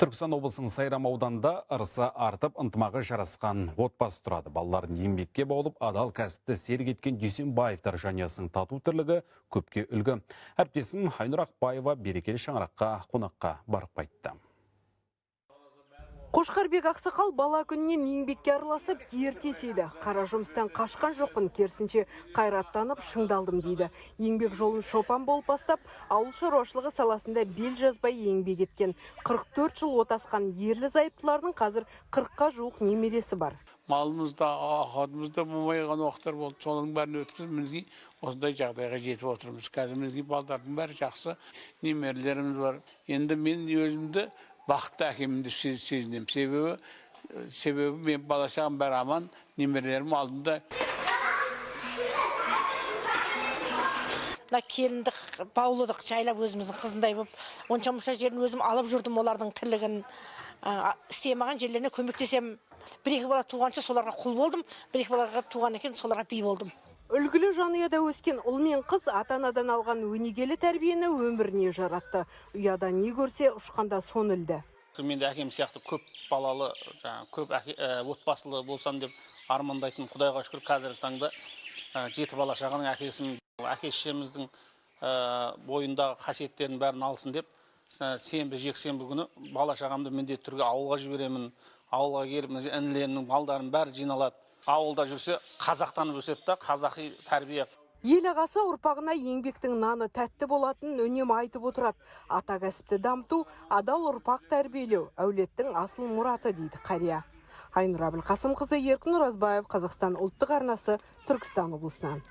Түркістан облысының Сайрам ауданында ырысы артып, ынтымағы жарасқан отбасы тұрады. Балаларын еңбекке баулып, адал кәсіпті серік еткен Дүйсенбаевтар жанұясының тату тірлігі көпке үлгі. Әріптесім Айнұр Ақбаева берекелі шаңыраққа қонаққа барып қайтты. Қошқарбек Ақсақал бала күннен еңбекке араласып ертесейді. Қара жұмыстан қашқан жоқпын, керісінше қайраттанып шыңдалдым дейді. Еңбек жолын шопан болып бастап, ауыл шаруашылығы саласында бел жазбай еңбек еткен. 44 жыл отасқан ерлі зайыптылардың қазір 40-қа жуық немересі бар. Малымызда, ақатымызда болмайған уақыттар болды. Соның бәрін өткізіп, мінізге осындай жағдайға жетіп отырмыз. Қазір мінізге балдардың бәрі жақсы, немерелеріміз бар. Енді мен өзімді бақытты әкемді сезінем. Себебі мен балашағым бәрі аман, немерелерім алдында. Келіндік, баулыдық, жайлап өзіміздің қызындай болып, онша-мұнша жерін өзім алып жүрдім, олардың тірлігін істемеген жерлеріне көмектесем. Бір-екі бала туғанша соларға құл болдым, бір-екі балаға туған екен соларға би болдым. Үлгілі жанұяда өскен ұл мен қыз ата-анадан алған өнегелі тәрбиені өміріне жаратты. Ұяда не көрсе ұшқанда сон ілді. Мен де әкем сияқты көп балалы, көп отбасылы болсам деп армандайтын. Құдайға шүкір қазіргі таңда 7 бала шағаның әке-шешеміздің бойындағы қасиеттерін бәрін алсын деп, сенбі жексенбі күні бала шағамды міндетті түрде ауылға жіберемін. Ауылға келіп, інілерінің балдарын бәрі жиналады. Ауылда жүрсе, қазақтанып өседі да, қазақи тәрбие. Ел ағасы ұрпағына еңбектің наны тәтті болатынын үнемі айтып отырады. Ата кәсіпті дамыту, адал ұрпақ тәрбиелеу, әулеттің асыл мұраты дейді қария. Айнұр Әбілқасымқызы, Еркін Оразбаев, Қазақстан ұлттық арнасы, Түркістан облысынан.